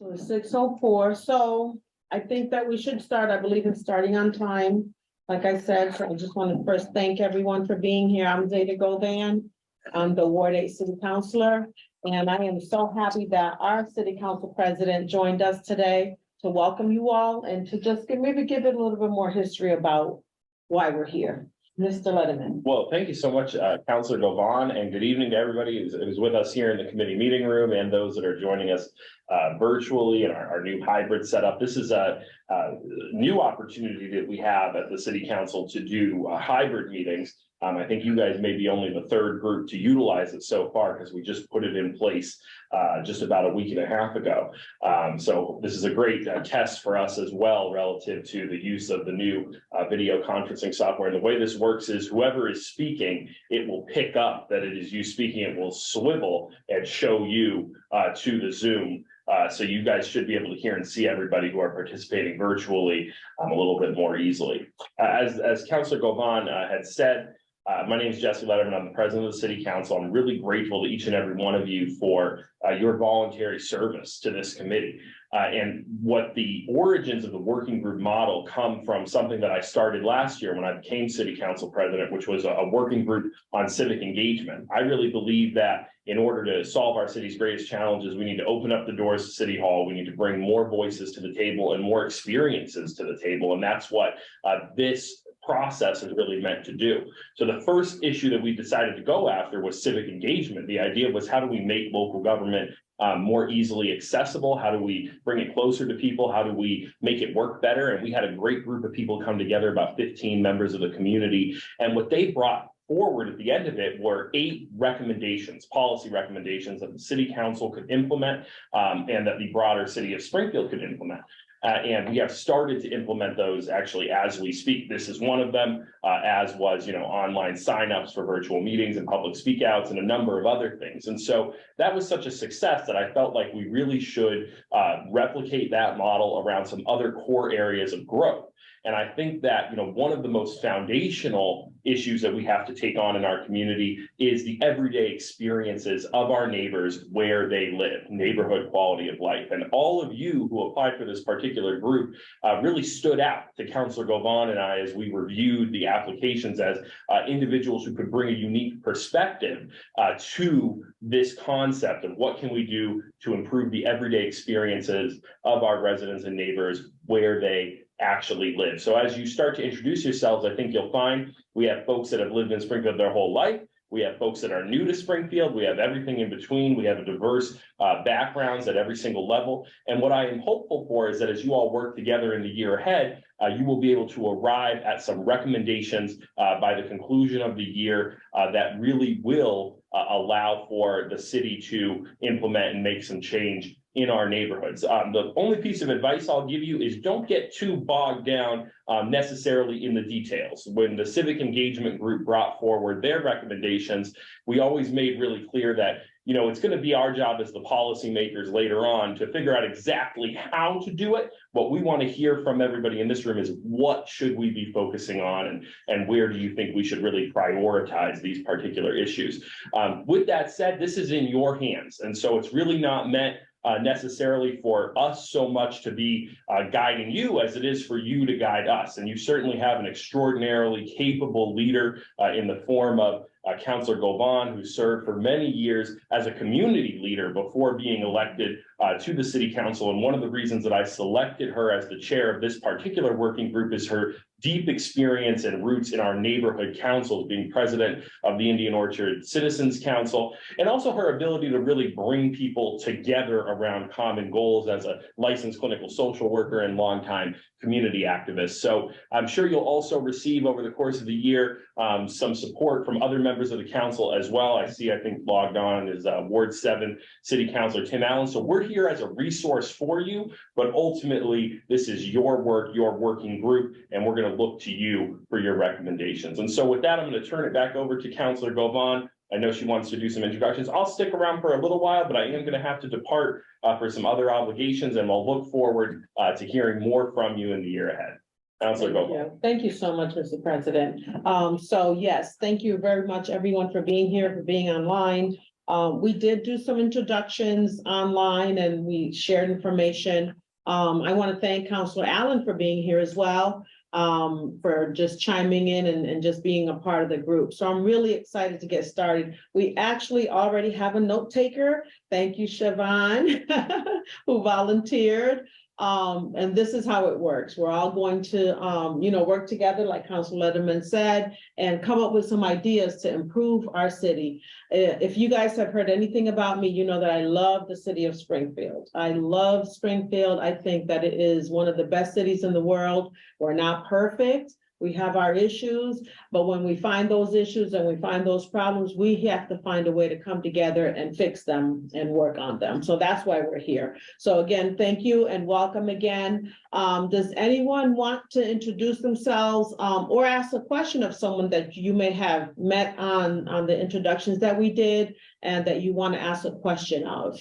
So it's 6:04, so I think that we should start, I believe in starting on time. Like I said, so I just want to first thank everyone for being here. I'm Zeta Govan. I'm the Ward 8 City Councilor, and I am so happy that our City Council President joined us today to welcome you all and to just maybe give it a little bit more history about why we're here. Mr. Letterman. Well, thank you so much, Councilor Govan, and good evening to everybody who's with us here in the committee meeting room and those that are joining us virtually in our new hybrid setup. This is a new opportunity that we have at the City Council to do hybrid meetings. I think you guys may be only the third group to utilize it so far because we just put it in place just about a week and a half ago. So this is a great test for us as well relative to the use of the new video conferencing software. And the way this works is whoever is speaking, it will pick up that it is you speaking. It will swivel and show you to the Zoom. So you guys should be able to hear and see everybody who are participating virtually a little bit more easily. As Councilor Govan had said, my name is Jesse Letterman. I'm the president of the City Council. I'm really grateful to each and every one of you for your voluntary service to this committee. And what the origins of the working group model come from something that I started last year when I became City Council president, which was a working group on civic engagement. I really believe that in order to solve our city's greatest challenges, we need to open up the doors to City Hall. We need to bring more voices to the table and more experiences to the table. And that's what this process is really meant to do. So the first issue that we decided to go after was civic engagement. The idea was, how do we make local government more easily accessible? How do we bring it closer to people? How do we make it work better? And we had a great group of people come together, about 15 members of the community. And what they brought forward at the end of it were 8 recommendations, policy recommendations that the City Council could implement and that the broader city of Springfield could implement. And we have started to implement those actually as we speak. This is one of them, as was, online signups for virtual meetings and public speak outs and a number of other things. And so that was such a success that I felt like we really should replicate that model around some other core areas of growth. And I think that, one of the most foundational issues that we have to take on in our community is the everyday experiences of our neighbors where they live, neighborhood quality of life. And all of you who applied for this particular group really stood out to Councilor Govan and I as we reviewed the applications as individuals who could bring a unique perspective to this concept of what can we do to improve the everyday experiences of our residents and neighbors where they actually live. So as you start to introduce yourselves, I think you'll find we have folks that have lived in Springfield their whole life. We have folks that are new to Springfield. We have everything in between. We have a diverse backgrounds at every single level. And what I am hopeful for is that as you all work together in the year ahead, you will be able to arrive at some recommendations by the conclusion of the year that really will allow for the city to implement and make some change in our neighborhoods. The only piece of advice I'll give you is don't get too bogged down necessarily in the details. When the civic engagement group brought forward their recommendations, we always made really clear that it's going to be our job as the policymakers later on to figure out exactly how to do it. What we want to hear from everybody in this room is, what should we be focusing on, and where do you think we should really prioritize these particular issues? With that said, this is in your hands. And so it's really not meant necessarily for us so much to be guiding you as it is for you to guide us. And you certainly have an extraordinarily capable leader in the form of Councilor Govan, who served for many years as a community leader before being elected to the City Council. And one of the reasons that I selected her as the chair of this particular working group is her deep experience and roots in our neighborhood councils, being president of the Indian Orchard Citizens Council, and also her ability to really bring people together around common goals as a licensed clinical social worker and longtime community activist. So I'm sure you'll also receive over the course of the year some support from other members of the council as well. I think logged on is Ward 7 City Councilor Tim Allen. So we're here as a resource for you, but ultimately this is your work, your working group, and we're going to look to you for your recommendations. And so with that, I'm going to turn it back over to Councilor Govan. I know she wants to do some introductions. I'll stick around for a little while, but I am going to have to depart for some other obligations, and we'll look forward to hearing more from you in the year ahead. Councilor Govan. Thank you so much, Mr. President. So yes, thank you very much, everyone, for being here, for being online. We did do some introductions online and we shared information. I want to thank Counselor Allen for being here as well, for just chiming in and just being a part of the group. So I'm really excited to get started. We actually already have a note taker. Thank you, Siobhan, who volunteered. And this is how it works. We're all going to, work together, like Councilor Letterman said, and come up with some ideas to improve our city. If you guys have heard anything about me, you know that I love the city of Springfield. I love Springfield. I think that it is one of the best cities in the world. We're not perfect. We have our issues, but when we find those issues and we find those problems, we have to find a way to come together and fix them and work on them. So that's why we're here. So again, thank you and welcome again. Does anyone want to introduce themselves or ask a question of someone that you may have met on the introductions that we did and that you want to ask a question of?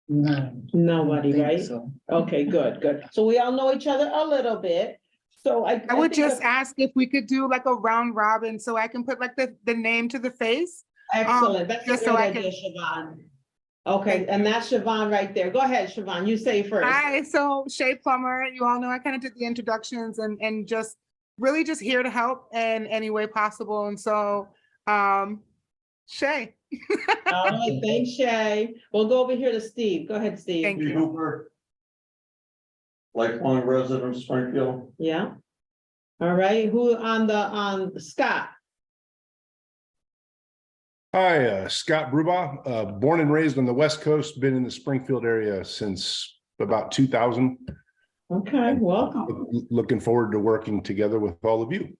No. Nobody, right? So. Okay, good. So we all know each other a little bit. So I I would think just ask if we could do like a round robin so I can put like the name to the face. excellent. That's a just so great I idea, Siobhan. Okay, and that's Siobhan right there. Go ahead, Siobhan. You say first. Hi, so Shay Plummer, you all know I kind of did the introductions and just really just here to help in any way possible. And so, Shay. All right, thanks, Shay. We'll go over here to Steve. Go ahead, Steve. Thank Steve you. Hooper. Lifelong resident of Springfield. Yeah. All right, who on Scott? Hi, Scott Brubaugh, born and raised on the West Coast, been in the Springfield area since about 2000. Okay, welcome. Looking forward to working together with all of you.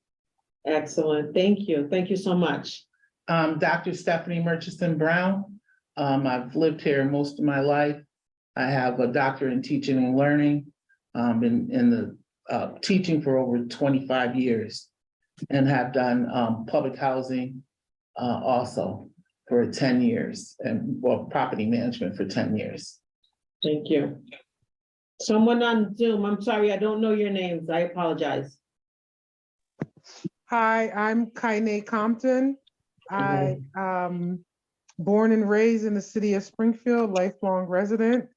Excellent. Thank you. Thank you so much. Dr. Stephanie Murchison Brown. I've lived here most of my life. I have a doctorate in teaching and learning. Been in the teaching for over 25 years and have done public housing also for 10 years and property management for 10 years. Thank you. Someone on Zoom, I'm sorry, I don't know your names. I apologize. Hi, I'm Kaine Compton. I born and raised in the city of Springfield, lifelong resident.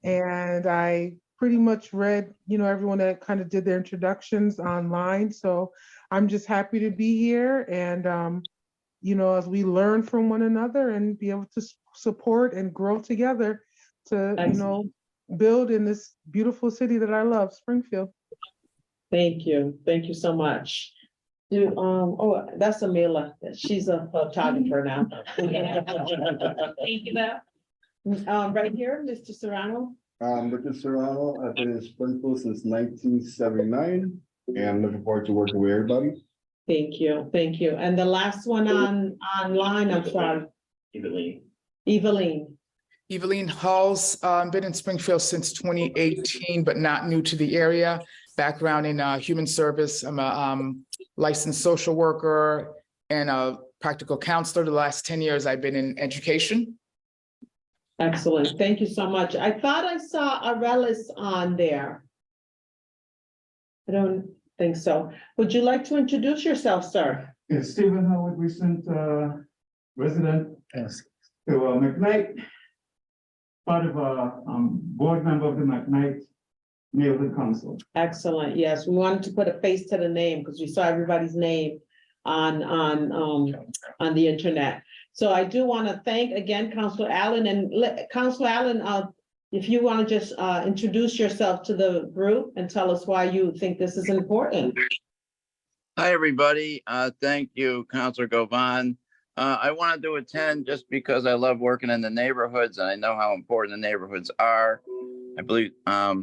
And I pretty much read, everyone that kind of did their introductions online. So I'm just happy to be here and, as we learn from one another and be able to support and grow together to, Excellent. build in this beautiful city that I love, Springfield. Thank you. Thank you so much. That's Amila. She's a photographer now. Thank you, right here, Mr. Serrano. Richard Serrano, I've been in Springfield since 1979 and looking forward to working with everybody. Thank you. Thank you. And the last one online, I'm sorry, Eveline. Eveline Halls, been in Springfield since 2018, but not new to the area. Background in human service. I'm a licensed social worker and a practical counselor. The last 10 years I've been in education. Excellent. Thank you so much. I thought I saw Arelis on there. I don't think so. Would you like to introduce yourself, sir? Yes, Stephen Howard, recent resident Yes. to McKnight, part of a board member of the McKnight Neighborhood Council. Excellent. Yes, we wanted to put a face to the name because we saw everybody's name on the internet. So I do want to thank again, Councilor Allen, and Councilor Allen, if you want to just introduce yourself to the group and tell us why you think this is important. Hi, everybody. Thank you, Councilor Govan. I wanted to attend just because I love working in the neighborhoods and I know how important the neighborhoods are. I believe, I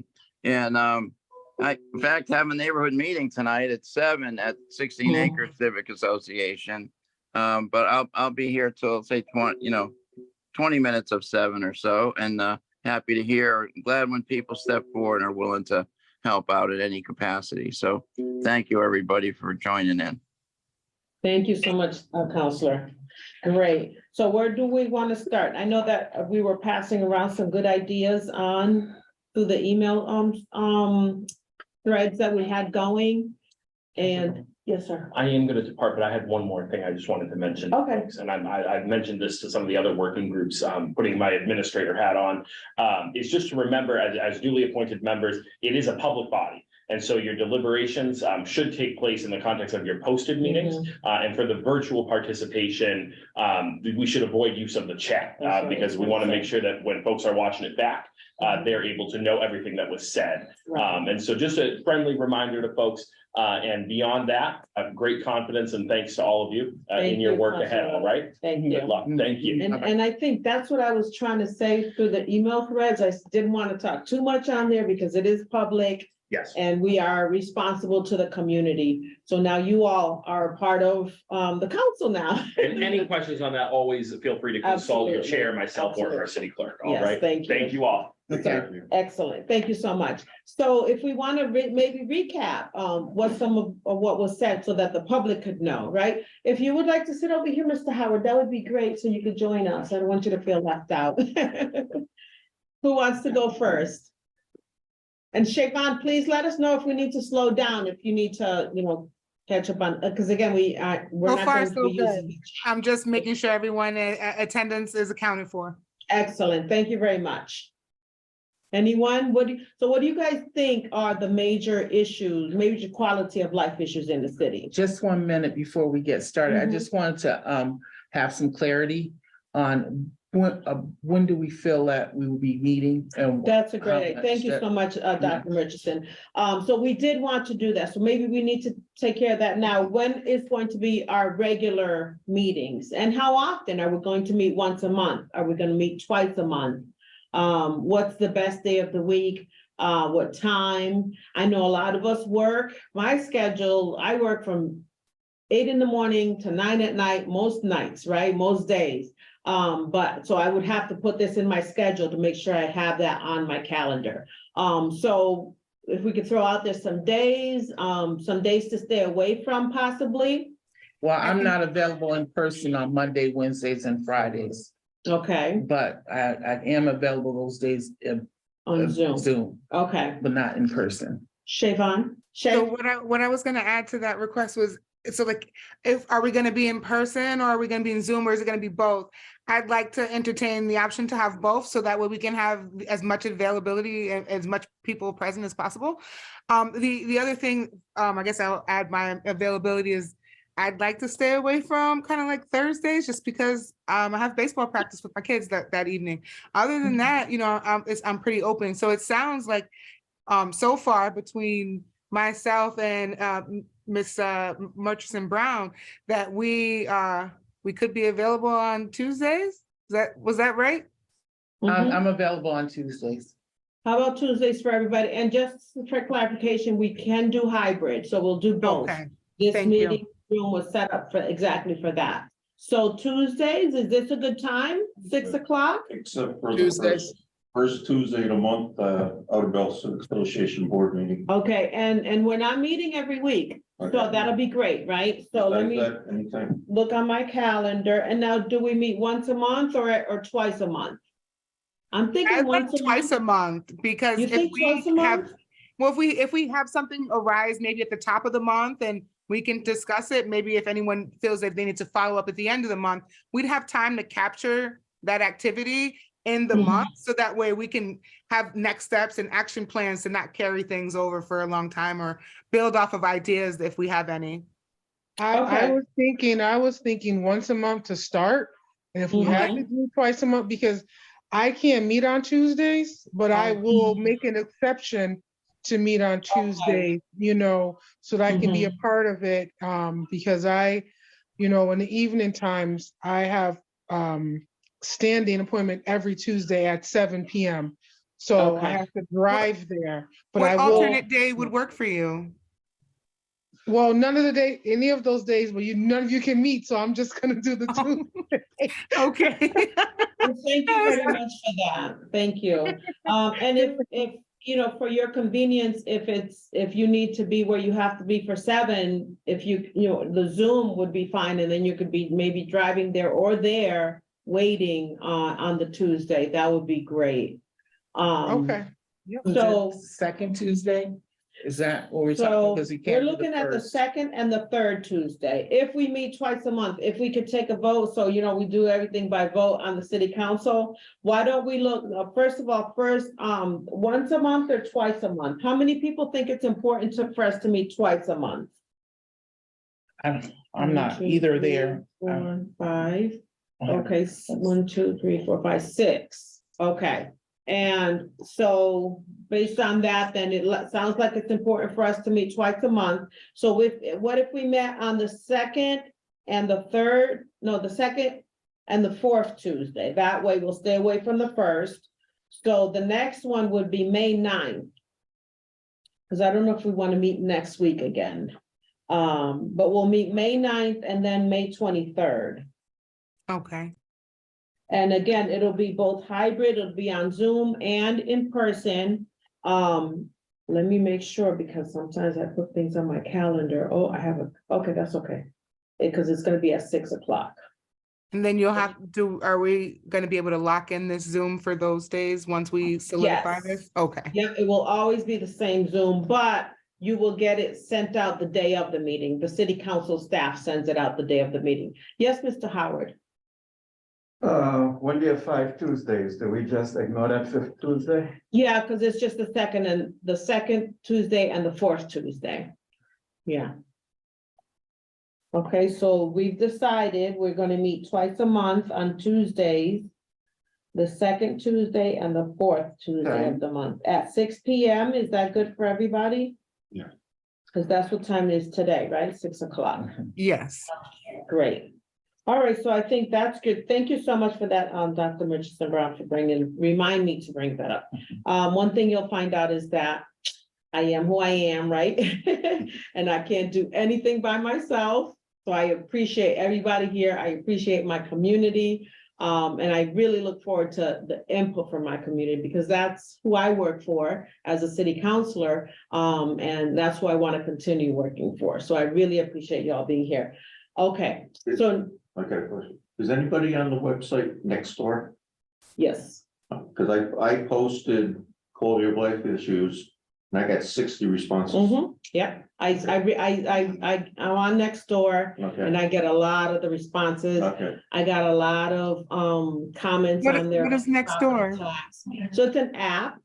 in fact have a neighborhood meeting tonight at 7 at 16 Acres Civic Association. But I'll be here till say 20 minutes of 7 or so, and happy to hear. Glad when people step forward and are willing to help out at any capacity. So thank you, everybody, for joining in. Thank you so much, Counselor. Great. So where do we want to start? I know that we were passing around some good ideas on through the email threads that we had going. And Yes, sir. I am gonna depart, but I had one more thing I just wanted to mention. Okay. folks, And I've mentioned this to some of the other working groups, putting my administrator hat on. Is just to remember, as newly appointed members, it is a public body. And so your deliberations, should take place in the context of your posted meetings. And for the virtual participation, we should avoid use of the chat, That's right. because we want to make sure that when folks are watching it back, they're able to know everything that was said. Right. And so just a friendly reminder to folks, and beyond that, I have great confidence and thanks to all of you Thank in your you, work ahead, Councilor. all right? Thank Good you. luck. Thank you. And I think that's what I was trying to say through the email threads. I didn't want to talk too much on there because it is public. Yes. And we are responsible to the community. So now you all are a part of the council now. And any questions on that, always feel free to consult your Absolutely. chair, myself, or our city clerk, all Yes, right? thank you. Thank you all. Okay, excellent. Thank you so much. So if we want to maybe recap what some of what was said so that the public could know, right? If you would like to sit over here, Mr. Howard, that would be great. So you could join us. I don't want you to feel left out. Who wants to go first? And Shayvon, please let us know if we need to slow down, if you need to, catch up on, because again, we're So not far, going to so be good. using. I'm just making sure everyone attendance is accounted for. Excellent. Thank you very much. Anyone? What do you guys think are the major issues, major quality of life issues in the city? Just 1 minute before we get started, I Mhm. just wanted to have some clarity on when do we feel that we will be meeting and That's a great, much thank you that- so much, Dr. Richardson. So we did want to do that, so maybe we need to take care of that now. When is going to be our regular meetings? And how often? Are we going to meet once a month? Are we gonna meet twice a month? What's the best day of the week? What time? I know a lot of us work, my schedule, I work from 8 in the morning to 9 at night, most nights, right? Most days. But so I would have to put this in my schedule to make sure I have that on my calendar. So if we could throw out there some days to stay away from possibly. well, I'm not available in person on Monday, Wednesdays, and Fridays, Okay, but I am available those days on Zoom. Okay, but not in person. Shayvon? So Shay? what I was gonna add to that request was, so like, are we gonna be in person or are we gonna be in Zoom, or is it gonna be both? I'd like to entertain the option to have both, so that way we can have as much availability and as much people present as possible. The other thing, I guess I'll add my availability is, I'd like to stay away from kind of like Thursdays, just because I have baseball practice with my kids that evening. Other than that, I'm pretty open. So it sounds like so far between myself and Miss Murchison Brown, that we could be available on Tuesdays. Was that right? Mhm. I'm available on Tuesdays. How about Tuesdays for everybody? And just for clarification, we can do hybrid, so we'll do both. Okay. This Thank you. meeting room was set up for exactly for that. So Tuesdays, is this a good time? 6 o'clock? Except for the Tuesdays. first Tuesday of the month, Outer Belt Association Board meeting. Okay, and we're not meeting every week, so Okay. that'll be great, right? So let me Anytime. look on my calendar, and now do we meet once a month or twice a month? I'm thinking I'd like once a twice month. a month, because You if think twice a we have, month? well, if we have something arise maybe at the top of the month and we can discuss it, maybe if anyone feels that they need to follow up at the end of the month, we'd have time to capture that activity in the Mhm. month, so that way we can have next steps and action plans to not carry things over for a long time, or build off of ideas if we have any. I Okay. was thinking once a month to start. And if we had to do twice a month, because I can't meet on Tuesdays, but I will make an exception to meet on Tuesday, so that I can be a part of it. Because in the evening times, I have standing appointment every Tuesday at 7 PM. So Okay. I have to drive there, but I What will. alternate day would work for you? Well, any of those days, none of you can meet, so I'm just gonna do the two. Okay. Well, thank you very much for that. Thank you. And if, for your convenience, if you need to be where you have to be for 7, the Zoom would be fine, and then you could be maybe driving there or there waiting on the Tuesday. That would be great. Okay. Is it So second Tuesday? Is that what we're talking? So Because he we're can't do looking at the first. second and the third Tuesday. If we meet twice a month, if we could take a vote, so you know, we do everything by vote on the city council. Why don't we look, first of all, once a month or twice a month? How many people think it's important for us to meet twice a month? I'm not either there. 4, 5. Okay, 1, 2, 3, 4, 5, 6. Okay. And so based on that, then sounds like it's important for us to meet twice a month. So what if we met on the second and the third, no, the second and the fourth Tuesday? That way we'll stay away from the first. So the next one would be May 9th. Because I don't know if we want to meet next week again. But we'll meet May 9th and then May 23rd. Okay. And again, it'll be both hybrid, it'll be on Zoom and in person. Let me make sure, because sometimes I put things on my calendar. Oh, okay, that's okay. Because it's gonna be at 6 o'clock. And then you'll have to, are we gonna be able to lock in this Zoom for those days once we solidify Yes. this? Okay. Yeah, it will always be the same Zoom, but you will get it sent out the day of the meeting. The city council staff sends it out the day of the meeting. Yes, Mr. Howard? When do you have 5 Tuesdays? Do we just ignore that 5th Tuesday? Yeah, because it's just the second Tuesday and the fourth Tuesday. Yeah. Okay, so we've decided we're gonna meet twice a month on Tuesdays. The second Tuesday and the fourth Tuesday of the month at 6 p.m. Is that good for everybody? Yeah. Because that's what time it is today, right? 6 o'clock. Yes. Great. All right, so I think that's good. Thank you so much for that, Dr. Murchison Brown, for remind me to bring that up. One thing you'll find out is that I am who I am, right? And I can't do anything by myself. So I appreciate everybody here. I appreciate my community. And I really look forward to the input from my community, because that's who I work for as a city councilor. And that's who I want to continue working for. So I really appreciate y'all being here. Okay, so Okay, question. Is anybody on the website next door? yes. Because I posted quality of life issues and I got 60 responses. Yeah, I'm on Nextdoor Okay, and I get a lot of the responses. okay. I got a lot of comments on there. What is Nextdoor? So it's an app,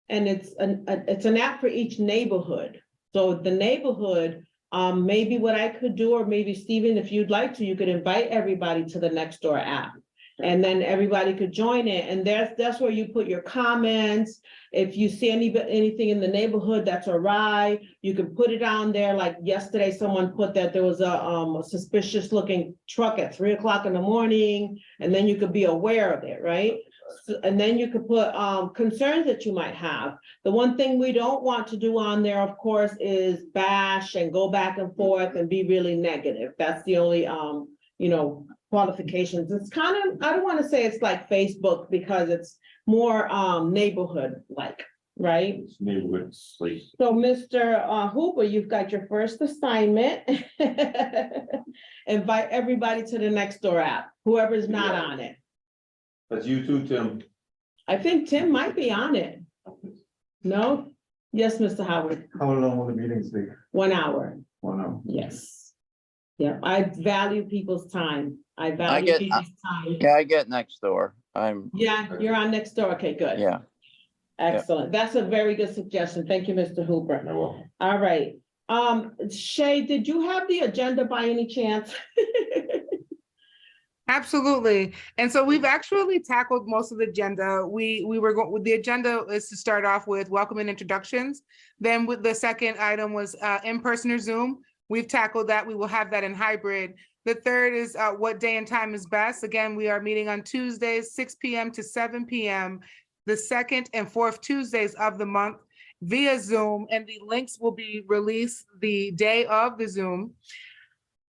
and it's an app for each neighborhood. So the neighborhood, maybe what I could do, or maybe Stephen, if you'd like to, you could invite everybody to the Nextdoor app. And then everybody could join it, and that's where you put your comments. If you see anything in the neighborhood that's awry, you can put it on there. Like yesterday, someone put that there was a suspicious looking truck at 3 o'clock in the morning, and then you could be aware of it, right? And then you could put concerns that you might have. The one thing we don't want to do on there, of course, is bash and go back and forth and be really negative. That's the only qualifications. It's kind of, I don't want to say it's like Facebook, because it's more neighborhood like, right? It's neighborhood sleep. So Mr. Hooper, you've got your first assignment. Invite everybody to the Nextdoor app, whoever's not on it. That's you too, Tim. I think Tim might be on it. No? Yes, Mr. Howard, How long will the meetings be? 1 hour. 1 hour. Yes. Yeah, I value people's time. I value get- people's time. Yeah, I get next door. Yeah, you're on Nextdoor. Okay, good. Yeah. Excellent. That's a very good suggestion. Thank you, Mr. Hooper. I will. All right. Shay, did you have the agenda by any chance? Absolutely. And so we've actually tackled most of the agenda. We were going, the agenda is to start off with welcome and introductions. Then with the second item was in-person or Zoom. We've tackled that. We will have that in hybrid. The third is what day and time is best. Again, we are meeting on Tuesdays, 6 p.m. to 7 p.m. the second and fourth Tuesdays of the month via Zoom, and the links will be released the day of the Zoom.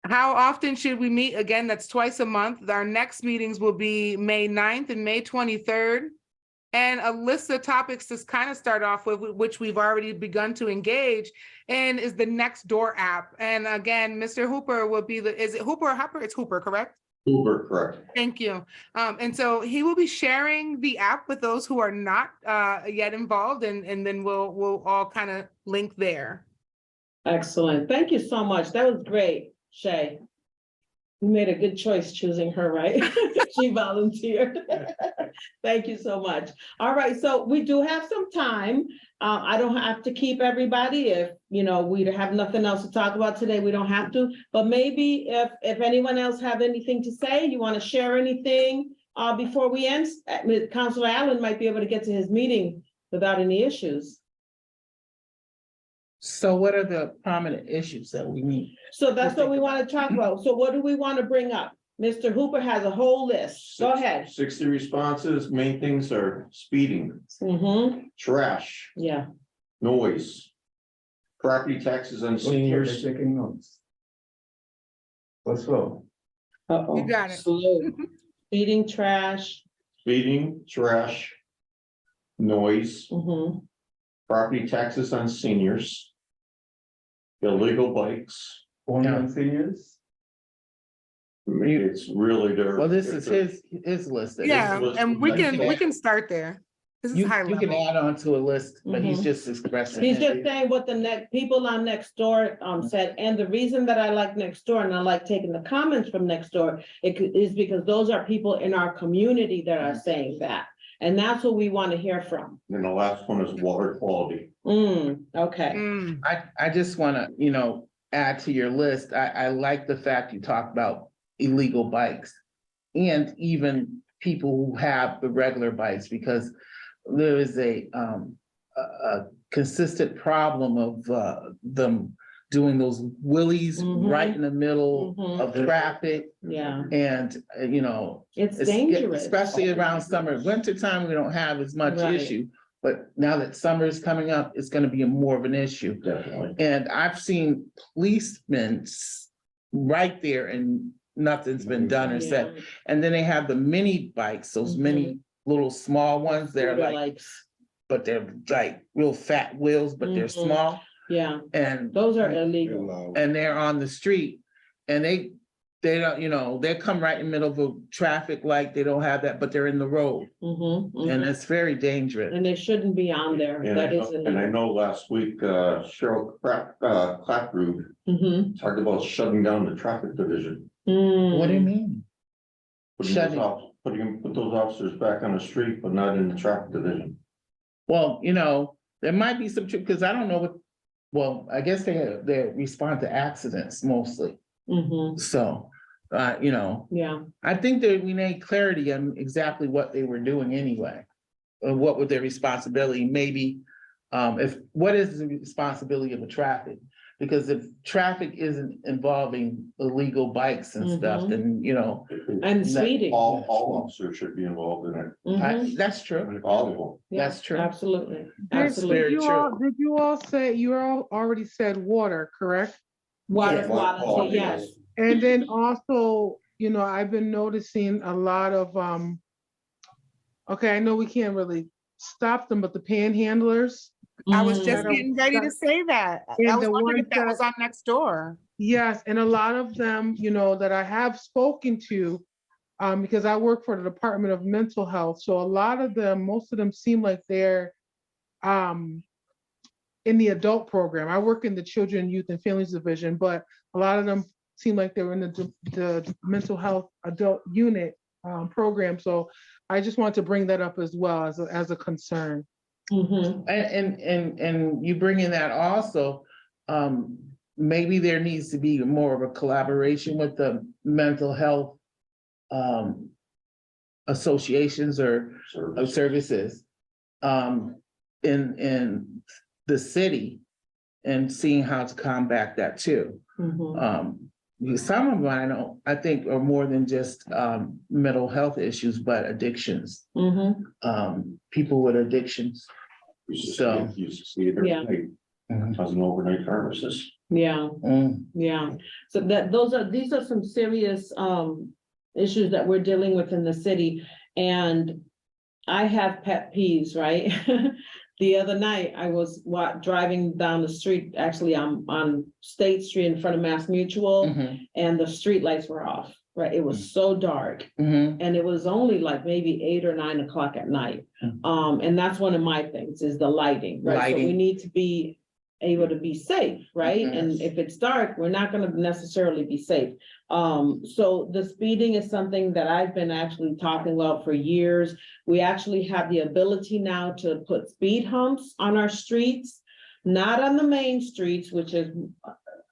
How often should we meet? Again, that's twice a month. Our next meetings will be May 9th and May 23rd. And a list of topics to kind of start off with, which we've already begun to engage in, is the Nextdoor app. And again, Mr. Hooper will be is it Hooper or Hopper? It's Hooper, correct? Uber, correct. Thank you. And so he will be sharing the app with those who are not yet involved, and then we'll all kind of link there. Excellent. Thank you so much. That was great, Shay. You made a good choice choosing her, right? She volunteered. Thank you so much. All right, so we do have some time. I don't have to keep everybody. If, you know, we have nothing else to talk about today, we don't have to. But maybe if anyone else have anything to say, you want to share anything before we end? Councilor Allen might be able to get to his meeting without any issues. So what are the prominent issues that we need? So that's what we want to talk about. So what do we want to bring up? Mr. Hooper has a whole list. Go ahead. 60 responses, main things are speeding, trash, Yeah. noise, property taxes on seniors. Taking notes. Let's go. Uh-oh. You got it. Slow. Feeding trash. Speeding, trash, noise, Mhm. property taxes on seniors, illegal bikes. Only on seniors? I mean, it's really there. Well, this is his list. Yeah, list and of we things. can start there. This is You high you can level. add on to a list, but he's Mhm. just expressing. He's it. just saying what the people on Nextdoor said, and the reason that I like Nextdoor and I like taking the comments from Nextdoor is because those are people in our community that are saying that. And that's what we want to hear from. And the last one is water quality. Okay. Mm. I just wanna, you know, add to your list. I like the fact you talked about illegal bikes. And even people who have the regular bikes, because there is a consistent problem of them doing those wheelies Mhm. right in the middle Mhm. of traffic. Yeah, And, you know, it's dangerous. especially around summer. Winter time, we don't have as much Right. issue. But now that summer is coming up, it's gonna be more of an issue. Definitely. And I've seen policemen right there and nothing's been done or said. Yeah. And then they have the mini bikes, those mini little small ones, they're Scooter like, likes. but they're like real fat wheels, but they're Mhm. small. Yeah, And those are illegal. they're on the street and they don't, you know, they come right in the middle of a traffic light. They don't have that, but they're in the road and it's very dangerous. And they shouldn't be on there. And That is I illegal. know last week, Cheryl Claprood Mhm. talked about shutting down the traffic division. What do you mean? Put those officers back on the street, but not in the traffic division. Well, you know, there might be some, because I don't know what, well, I guess they respond to accidents mostly. Mhm. So, you know, Yeah, I think that we need clarity on exactly what they were doing anyway. Or what was their responsibility, maybe, what is the responsibility of the traffic? Because if traffic isn't involving illegal bikes and stuff, then, you know, and speeding. All officers should be involved in it, Mhm. that's true. all of them. Yeah, That's true. Absolutely, Did absolutely. you all, did you all say, you all already said water, correct? Water Yeah. quality, Quality, yes. And then also, you know, I've been noticing a lot of, okay, I know we can't really stop them, but the panhandlers. I was just Mm. getting ready to say that. And I was the wondering if ones that was on next door. Yes, and a lot of them, you know, that I have spoken to, because I work for the Department of Mental Health, so a lot of them, most of them seem like they're in the adult program. I work in the Children, Youth, and Families Division, but a lot of them seem like they're in the mental health adult unit program. So I just want to bring that up as well as a concern. Mhm. And you bring in that also, maybe there needs to be more of a collaboration with the mental health associations or services in the city and seeing how to combat that too. Mhm. Some of them I think are more than just mental health issues, but addictions. Mhm. People with addictions. You used to So- see it every Yeah. night, as an overnight pharmacist. Yeah, Mm. yeah. So these are some serious issues that we're dealing with in the city. And I have pet peeves, right? The other night, I was driving down the street, actually on State Street in front of Mass Mutual, Mhm. and the street lights were off. right? It was so dark. Mhm. And it was only like maybe 8 or 9 o'clock at night. And that's one of my things is the lighting, right? So we Lighting. need to be able to be safe, right? Mhm. And if it's dark, we're not gonna necessarily be safe. So the speeding is something that I've been actually talking about for years. We actually have the ability now to put speed humps on our streets, not on the main streets, which is,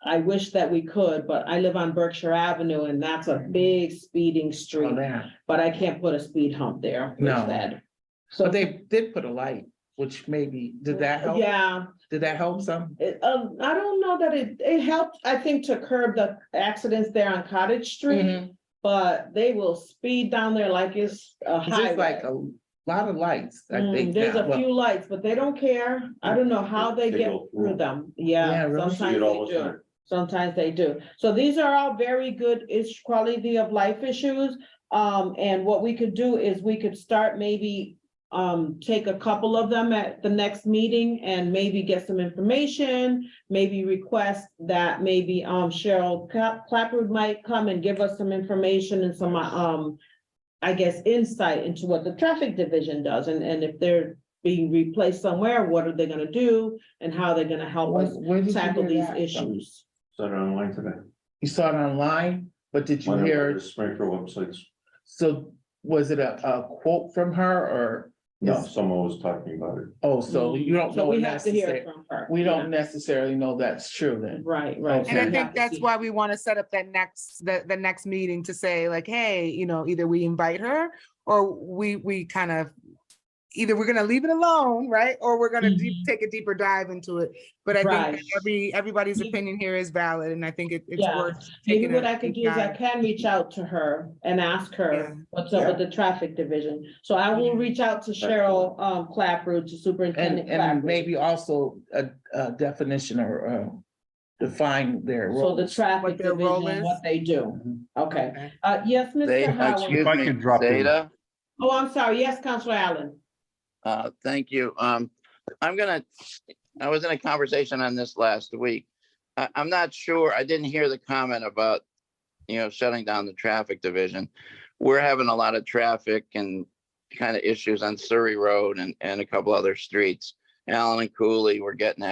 I wish that we could, but I live on Berkshire Avenue and that's a big speeding Oh, street, there. but I can't put a speed hump there. No. instead. So, But they did put a light, which maybe, did that help? yeah, Did that help some? I don't know that it helped, I think, to curb the accidents there on Cottage Street, Mhm. but they will speed down there like it's a It's just like highway. a lot of lights, I think. There's now. a Well, few lights, but they don't care. I don't know how they They get go through through. them. Yeah, Yeah, really. See sometimes it all they the do. time. Sometimes they do. So these are all very good quality of life issues. And what we could do is we could start maybe take a couple of them at the next meeting and maybe get some information, maybe request that maybe Cheryl Clapper might come and give us some information and some I guess insight into what the traffic division does and if they're being replaced somewhere, what are they gonna do and how they're gonna help us Where did you tackle hear these that from? issues. Saw it online today. You saw it online, but did you One of hear, the Springfield websites. so was it a quote from her or? No, is- someone was talking about it. Oh, so you don't So know we have to hear it necessarily, from her. we don't Yeah. necessarily know that's true then. Right, right. And I Okay. think that's why we want to set up that the next meeting to say like, hey, either we invite her or we kind of, either we're gonna leave it alone, right? Or we're gonna take a deeper dive into it. But I think Right. that everybody's opinion here is valid and I think it's Yeah. worth Maybe taking what a I could deep do is I dive. can reach out to her and ask Yeah. her what's up with the traffic division. So I will Yeah. reach out to Cheryl Clapper, to Superintendent And Clapper. maybe also a definition or define their So role. the traffic What their role division, is? what they do. Okay. Okay. Yes, They, Mr. Howard. excuse If I me, could drop in. Zeta, Oh, I'm sorry. Yes, Counselor Allen. thank you. I was in a conversation on this last week. I'm not sure, I didn't hear the comment about, shutting down the traffic division. We're having a lot of traffic and kind of issues on Surrey Road and a couple other streets. Allen and Cooley were getting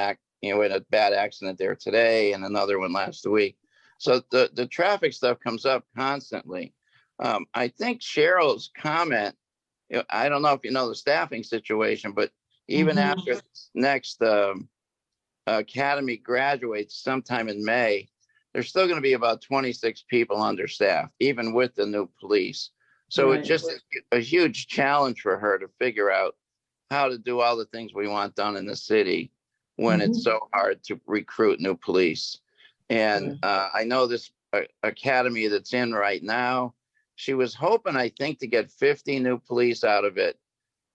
we had a bad accident there today and another one last week. So the traffic stuff comes up constantly. I think Cheryl's comment, I don't know if you know the staffing situation, but even after this next academy graduates sometime in May, there's still going to be about 26 people understaffed, even with the new police. So Right. it's just a huge challenge for her to figure out how to do all the things we want done in the city when it's so hard to recruit new police. And I know this academy that's in right now, she was hoping, I think, to get 50 new police out of it.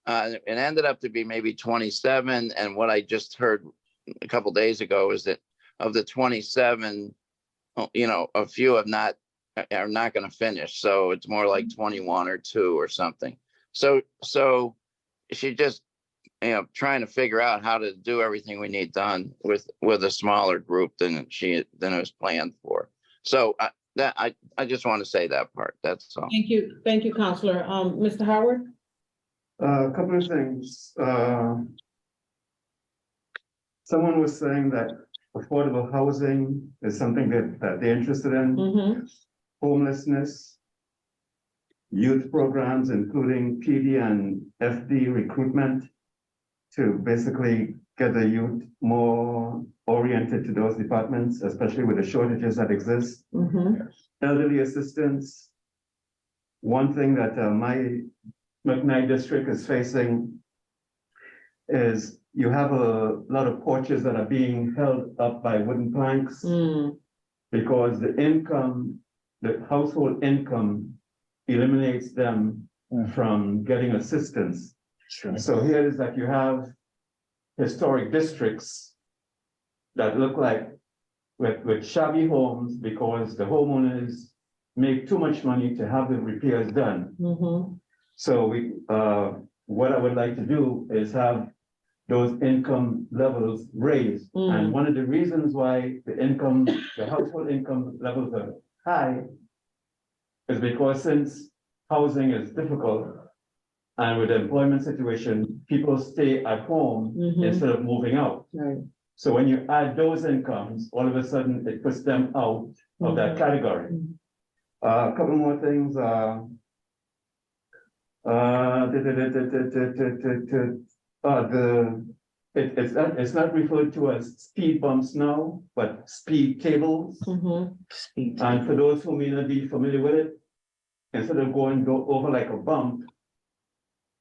It ended up to be maybe 27. And what I just heard a couple days ago is that of the 27, a few are not going to finish. So it's more like 21 or 2 or something. So she just, trying to figure out how to do everything we need done with a smaller group than it was planned for. So I just want to say that part. That's all. Thank you, Counselor. Mr. Howard? A couple of things. Someone was saying that affordable housing is something that they're interested in. Homelessness, youth programs, including PD and FD recruitment to basically get the youth more oriented to those departments, especially with the shortages that exist. Elderly assistance. One thing that my McKnight district is facing is you have a lot of porches that are being held up by wooden planks because the household income eliminates them from getting assistance. So here is that you have historic districts that look like with shabby homes because the homeowners make too much money to have the repairs done. So what I would like to do is have those income levels raised. And one of the reasons why the household income levels are high is because since housing is difficult and with the employment situation, people stay at home Mhm. instead of moving out. Right. So when you add those incomes, all of a sudden it puts them out of that Mhm. category. Mhm. A couple more things, it's not referred to as speed bumps now, but speed tables. Mhm. And for those who may not be familiar with it, instead of go over like a bump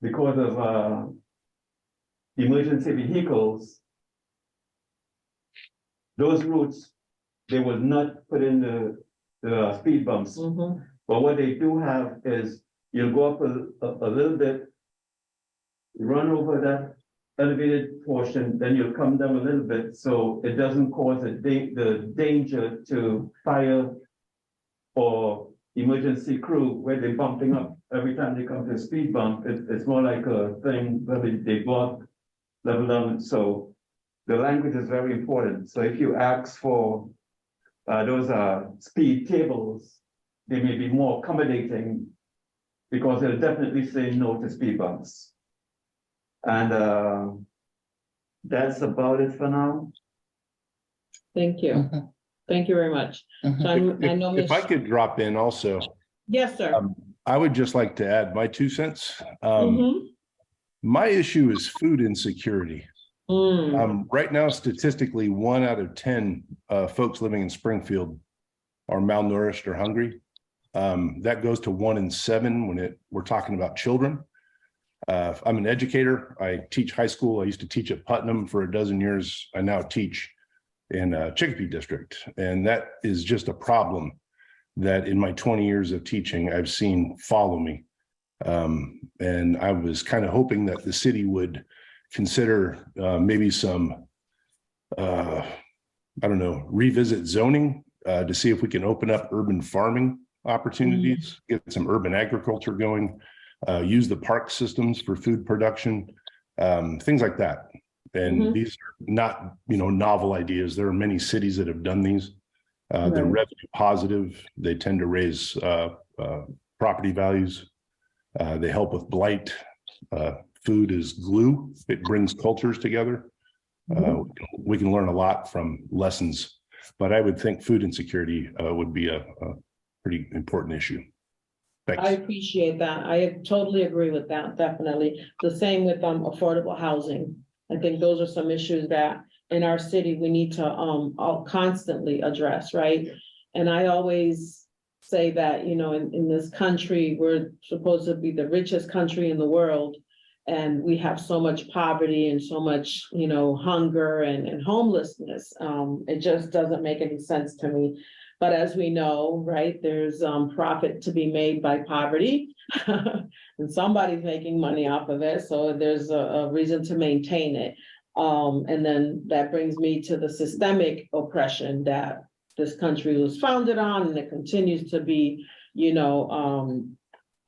because of emergency vehicles, those routes, they will not put in the speed bumps. Mhm. But what they do have is you'll go up a little bit, run over that elevated portion, then you'll come down a little bit, so it doesn't cause the danger to fire or emergency crew where they're bumping up every time they come to a speed bump. It's more like a thing where they block level down. So the language is very important. So if you ask for those speed tables, they may be more accommodating because they'll definitely say no to speed bumps. And that's about it for now. Thank you. Mhm. Thank you very much. So I know, If I Miss. could drop in also, Yes, sir. I would just like to add my 2 cents. Mhm. My issue is food insecurity. Mm. Right now, statistically, 1 out of 10 folks living in Springfield are malnourished or hungry. That goes to 1 in 7 when we're talking about children. I'm an educator. I teach high school. I used to teach at Putnam for a dozen years. I now teach in Chicopee District, and that is just a problem that in my 20 years of teaching, I've seen follow me. And I was kind of hoping that the city would consider maybe some, I don't know, revisit zoning to see if we can open up urban farming opportunities, get some urban agriculture going, use the park systems for food production, things like that. And Mhm. these are not, novel ideas. There are many cities that have done these. They're Right. revenue positive. They tend to raise property values. They help with blight. Food is glue. It brings cultures together. We can learn a lot from lessons, but I would think food insecurity would be a pretty important issue. I Thanks. appreciate that. I totally agree with that, definitely. The same with affordable housing. I think those are some issues that in our city we need to all constantly address, right? And I always say that, in this country, we're supposed to be the richest country in the world. And we have so much poverty and so much, hunger and homelessness. It just doesn't make any sense to me. But as we know, right, there's profit to be made by poverty. And somebody's making money off of it, so there's a reason to maintain it. And then that brings me to the systemic oppression that this country was founded on, and it continues to be,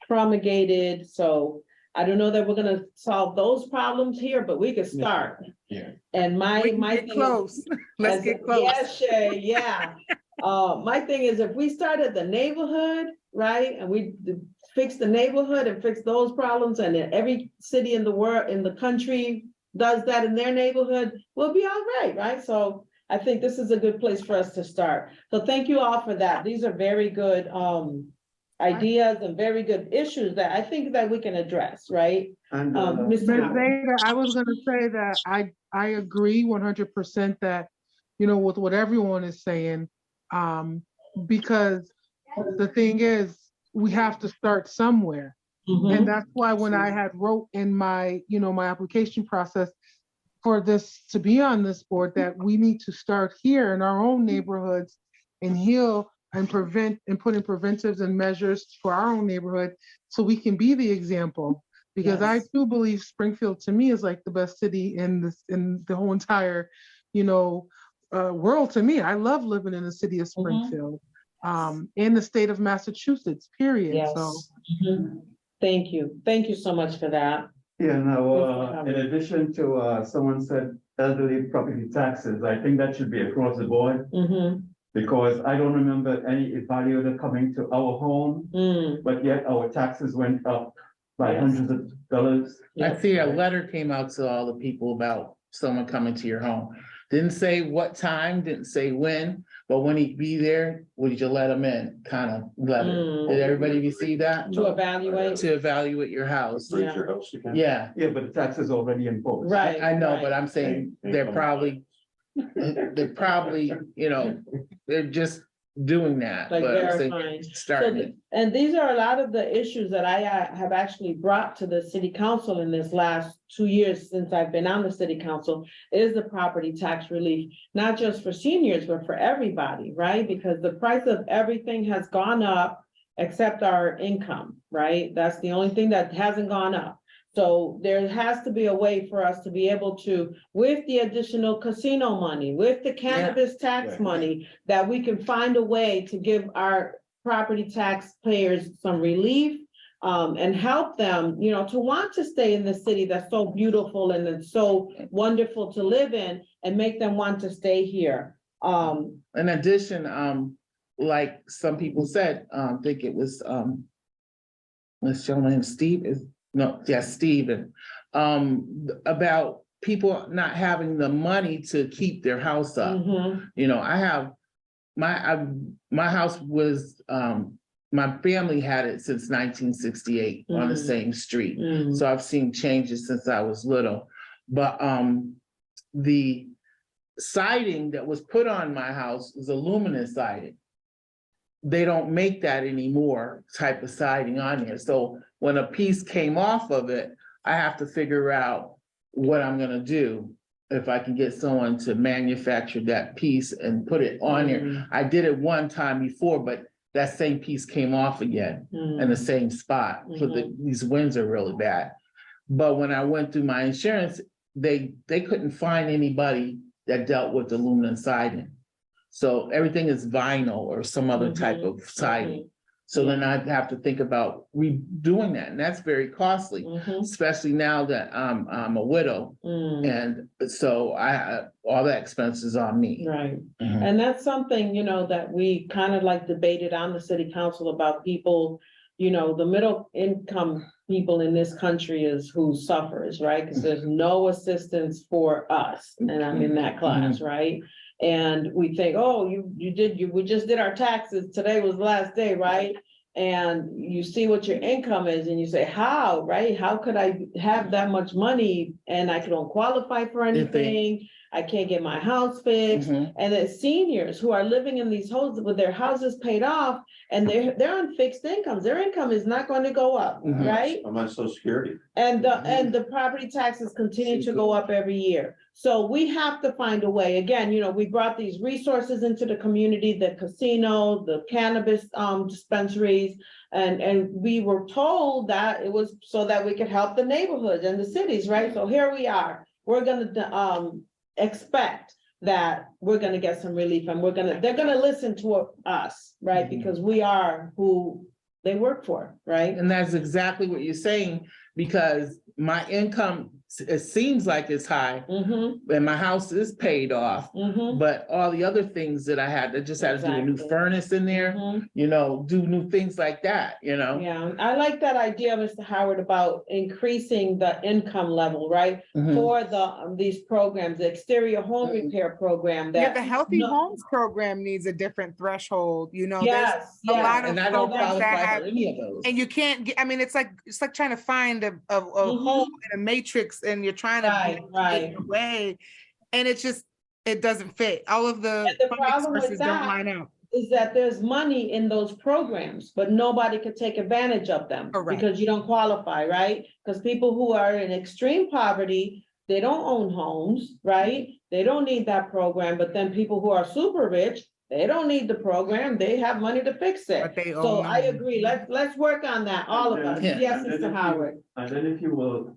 promulgated. So I don't know that we're gonna solve those problems here, but we could start. Yeah. And my We can get thing is- close. Let's get close. Yes, Shay, yeah. My thing is, if we start at the neighborhood, right, and we fix the neighborhood and fix those problems, and then every city in the world, in the country does that in their neighborhood, we'll be all right? So I think this is a good place for us to start. So thank you all for that. These are very good ideas and very good issues that I think that we can address, right? And Ms. Ms. Howard. Zeta, I was gonna say that I agree 100% that, with what everyone is saying. Because the thing is, we have to start somewhere. Mhm. And that's why when I had wrote in my, my application process for this to be on this board, that we need to start here in our own neighborhoods and heal and prevent and put in preventives and measures for our own neighborhood so we can be the example. Because I Yes. do believe Springfield to me is like the best city in the whole entire, world to me. I love living in the city of Springfield, in the state of Massachusetts, period. Yes. So Mhm. Thank you. Thank you so much for that. yeah, now, Mr. in addition to, someone said elderly property taxes, I think that should be across the board. Mhm. Because I don't remember any evaluator coming to our home, but yet our taxes went up by Yes. hundreds of dollars. I see a letter came out to all the people about someone coming to your home. Didn't say what time, didn't say when, but when he'd be there, would you let him in? Kind of letter. Did everybody receive that? To evaluate, To evaluate your house. Freeze your house again. Yeah, Yeah, but the tax is already imposed. right. I know, but right. I'm saying they're probably, you know, they're just doing that. Like but I'm saying verifying. starting So, it. and these are a lot of the issues that I have actually brought to the city council in this last 2 years since I've been on the city council, is the property tax relief, not just for seniors, but for everybody, right? Because the price of everything has gone up except our income, right? That's the only thing that hasn't gone up. So there has to be a way for us to be able to, with the additional casino money, with the cannabis tax Right. money, that we can find a way to give our property taxpayers some relief, and help them, you know, to want to stay in the city that's so beautiful and it's so wonderful to live in, and make them want to stay here. In addition, like some people said, I think it was, this gentleman, Steve is, no, yes, Steven, about people not having the money to keep their house up. Mhm, You know, I have, my house was, my family had it since 1968 on the Mhm. same street. mm, So I've seen changes since I was little, but, the siding that was put on my house is aluminum siding. They don't make that anymore, type of siding on there. So when a piece came off of it, I have to figure out what I'm gonna do. If I can get someone to manufacture that piece and put it on there. mm, I did it one time before, but that same piece came off again mm. in the same spot. So these winds are really bad. But when I went through my insurance, they couldn't find anybody that dealt with aluminum siding. So everything is vinyl or some other type of siding. So then I'd have to think about redoing that, and that's very costly, Mhm, especially now that I'm a widow. mm. And so all that expense is on me. Right, Mhm. and that's something, you know, that we kind of like debated on the city council about people, you know, the middle income people in this country is who suffers, right? Because there's no assistance for us, and I'm in that class, right? And we think, oh, we just did our taxes, today was the last day, right? And you see what your income is and you say, how, right? How could I have that much money and I don't qualify for anything? I can't get my house fixed. Mhm. And it's seniors who are living in these homes with their houses paid off and they're on fixed incomes. Their income is not going to go up, Mhm. right? I'm on social security. And the property taxes continue to go up every year. So we have to find a way. Again, you know, we brought these resources into the community, the casino, the cannabis dispensaries. And we were told that it was so that we could help the neighborhoods and the cities, right? So here we are. We're gonna expect that we're gonna get some relief and they're gonna listen to us, right? Mhm. Because we are who they work for, right? And that's exactly what you're saying, because my income, it seems like it's high, Mm-hmm, and my house is paid off. mm-hmm. But all the other things that I just had to do a new Exactly. furnace in there, Mhm. you know, do new things like that, you know? Yeah, I like that idea, Mr. Howard, about increasing the income level, right? Mhm. For these programs, the exterior home repair program Yeah, that. the Healthy No- Homes program needs a different threshold, you know, there's Yes, a lot yes. of And I don't programs that qualify have, for any of those. and you can't get, I mean, it's like trying to find a hole in a matrix and you're trying to Right, right. get away. And it's just, it doesn't fit. All of the And the funding problem with sources don't that line up. Is that there's money in those programs, but nobody could take advantage of them. Correct. Because you don't qualify, right? Because people who are in extreme poverty, they don't own homes, right? They don't need that program, but then people who are super rich, they don't need the program, they have money to fix it. But they So own I them. agree, let's work on that, all of us. Yeah. Yes, And then Mr. if you- Howard. And then if you will,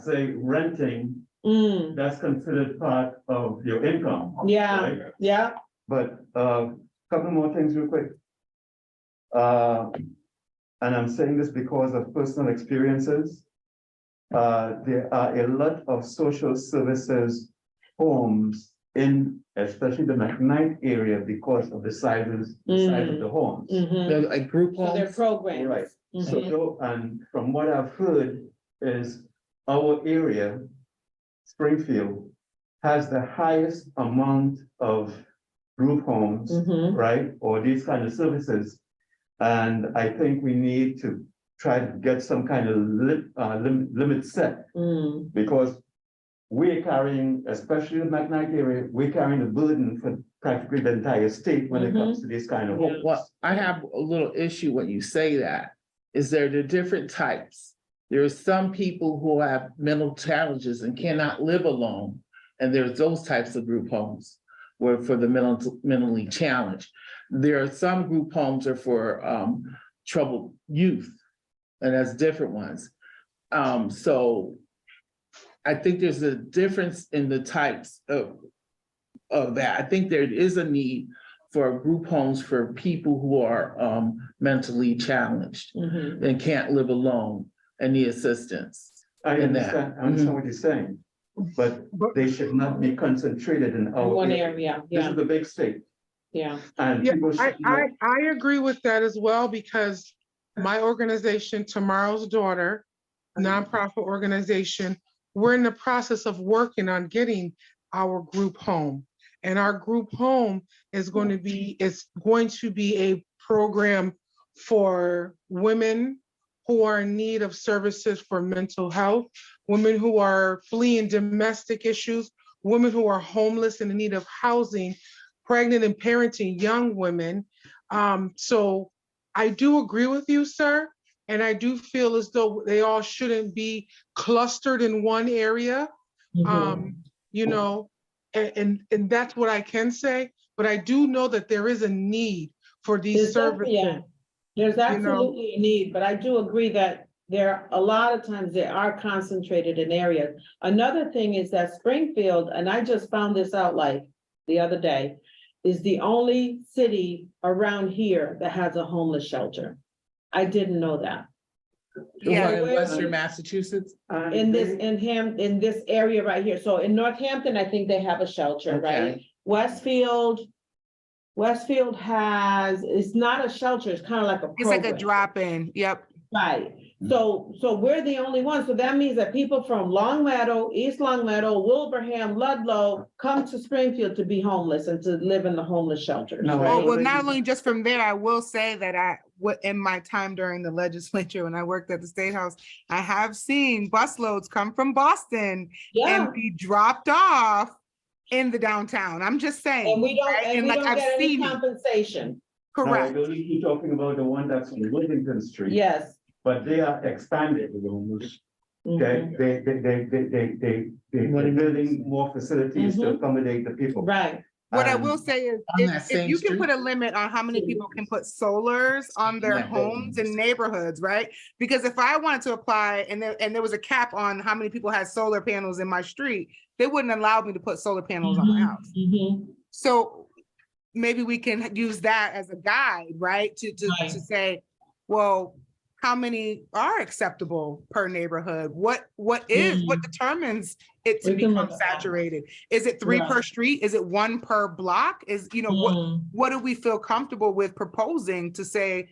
say renting, Mm, that's considered part of your income. yeah, right? yeah, But, couple more things real quick. And I'm saying this because of personal experiences. There are a lot of social services homes in especially the McKnight area because of the size of the homes. Mhm. They're like group So they're homes. programs. Right. So, Mhm. and from what I've heard is our area, Springfield, has the highest amount of group homes, Mhm. right? Or these kind of services. And I think we need to try to get some kind of limit set, Mm. because we're carrying, especially the McKnight area, we're carrying the burden for practically the entire state when it comes to these kind of homes. Well, I have a little issue when you say that, is there the different types. There are some people who have mental challenges and cannot live alone. And there's those types of group homes where for the mentally challenged. There are some group homes are for troubled youth, and that's different ones. So I think there's a difference in the types of that. I think there is a need for group homes for people who are mentally challenged Mhm. and can't live alone and need assistance. I in that. understand what you're saying, but they should not be concentrated in our. One area. area, This yeah, is the big state, yeah. and Yeah, people should know. I agree with that as well, because my organization, Tomorrow's Daughter, nonprofit organization, we're in the process of working on getting our group home. And our group home is going to be a program for women who are in need of services for mental health, women who are fleeing domestic issues, women who are homeless and in need of housing, pregnant and parenting young women. So I do agree with you, sir. And I do feel as though they all shouldn't be clustered in one area. Mhm. You know, and that's what I can say. But I do know that there is a need for these services. Yeah, there's know? absolutely a need, but I do agree that there, a lot of times they are concentrated in areas. Another thing is that Springfield, and I just found this out like the other day, is the only city around here that has a homeless shelter. I didn't know that. The one Yeah. in Western Massachusetts. And In this, they- in this area right here. So in Northampton, I think they have a shelter, right? Okay. Westfield has, it's not a shelter, it's kind of like a It's like a program. drop-in, yep. Right, so we're the only ones, so that means that people from Long Meadow, East Long Meadow, Wilbraham, Ludlow come to Springfield to be homeless and to live in the homeless shelters, No, right? Oh, well, not only just from there, I will say that in my time during the legislature, when I worked at the State House, I have seen busloads come from Boston Yeah, and be dropped off in the downtown. I'm just saying. and we don't, right? and we like, don't I've get any seen it. compensation, Now, I Correct. believe you're talking about the one that's on Wellington Street. yes. But they are expanded. Okay, Mhm. they're building more facilities to Mhm. accommodate the people. Right, What I And- will say is, On that if same you can street? put a limit on how many people can put solars on their Yeah. homes and neighborhoods, right? Because if I wanted to apply and there was a cap on how many people had solar panels in my street, they wouldn't allow me to put solar panels on my house. Mhm. So maybe we can use that as a guide, right? To Right. say, well, how many are acceptable per neighborhood? What determines it to We can become look at that. saturated? Is it 3 per Right. street? Is it 1 per block? Mm. What do we feel comfortable with proposing to say,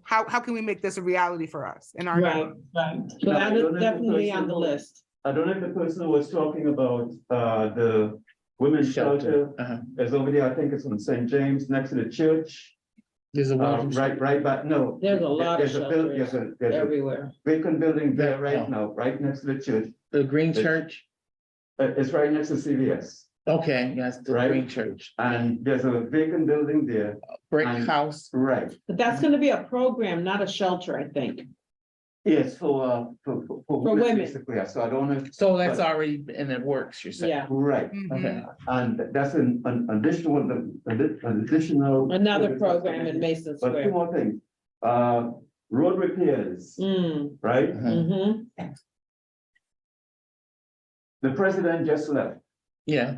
how can we make this a reality for us in our Right, neighborhood? right, so Now, that I don't know is if definitely the on the person- list. I don't know if the person who was talking about, the women's shelter Uh-huh. is over there, I think it's on St. James, next to the church. There's a one. Right back, no. There's a lot of There's shelters there's a everywhere. vacant building there Yeah. right now, right next to the church. The Green Church. It's right next to CVS. Okay, yes, the Right. Green Church. And there's a vacant building there, Brick And- house. right? But that's gonna be a program, not a shelter, I think. Yes, for women. basically, yeah, so I don't know, So that's already in the works, you're saying? Yeah, right, Mhm. Okay. and that's an additional, an additional. another program in Mason But two Square. more things, road repairs, Mm, right? Uh-huh. mhm. The president just left, Yeah,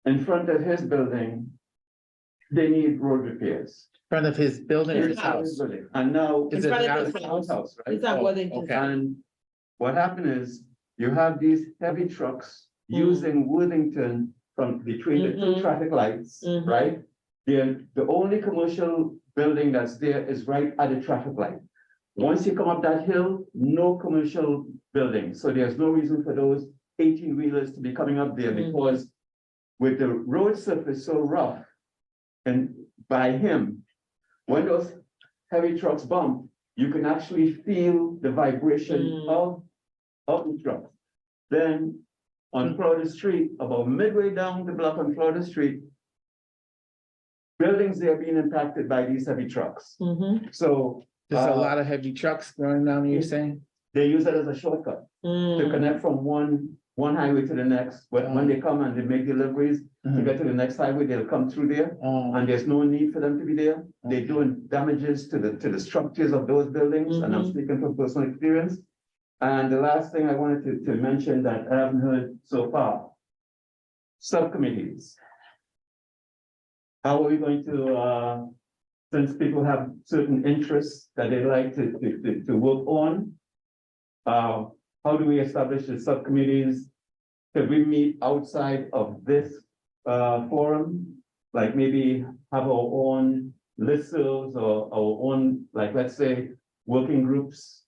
in front of his building, they need road repairs. front of his building or his His house. And now. Is In it front of out his of house. House, right? It's on Oh, Worthington. okay. And what happened is, you have these heavy trucks Mm. using Worthington from between the two Mhm. traffic lights, Mhm. right? The only commercial building that's there is right at the traffic light. Once you come up that hill, no commercial building, so there's no reason for those 18-wheelers to be coming up there Mhm. because with the road surface so rough and by him, when those heavy trucks bump, you can actually feel the vibration Mm. of the truck. Then on Florida Street, about midway down the block on Florida Street, buildings there being impacted by these heavy trucks. Mhm. So There's a lot of heavy trucks going down, you're saying? they use it as a shortcut to Mm. connect from one highway to the next. When they come and they make deliveries to get to the next highway, they'll come through there. And there's no need for them to be there. They're doing damages to the structures of those buildings, and I'm Mhm. speaking from personal experience. And the last thing I wanted to mention that I haven't heard so far. Subcommittees. How are we going to, since people have certain interests that they like to work on? How do we establish the subcommittees? Could we meet outside of this forum? Like maybe have our own listservs or our own, like, let's say, working groups?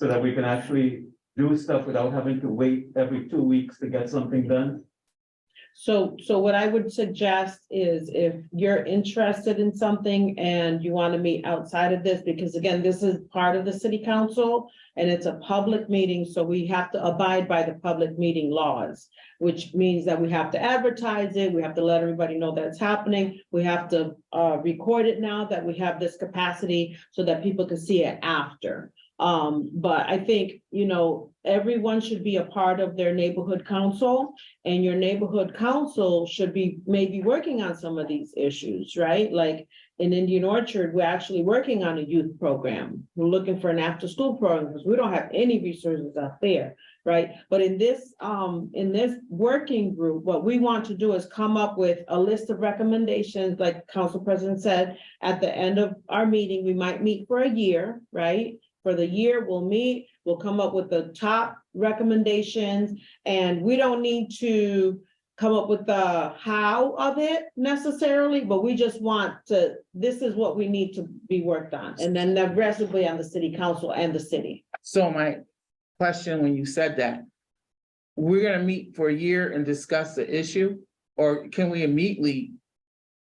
So that we can actually do stuff without having to wait every 2 weeks to get something done? So what I would suggest is if you're interested in something and you want to meet outside of this, because again, this is part of the city council and it's a public meeting, so we have to abide by the public meeting laws, which means that we have to advertise it, we have to let everybody know that it's happening, we have to record it now that we have this capacity so that people can see it after. But I think, everyone should be a part of their neighborhood council, and your neighborhood council should be maybe working on some of these issues, right? Like in Indian Orchard, we're actually working on a youth program. We're looking for an after-school program because we don't have any resources out there, right? But in this working group, what we want to do is come up with a list of recommendations, like Council President said, at the end of our meeting, we might meet for a year, right? For the year, we'll meet, we'll come up with the top recommendations, and we don't need to come up with the how of it necessarily, but we just want to, this is what we need to be worked on. And then the rest will be on the city council and the city. So my question, when you said that, we're gonna meet for a year and discuss the issue, or can we immediately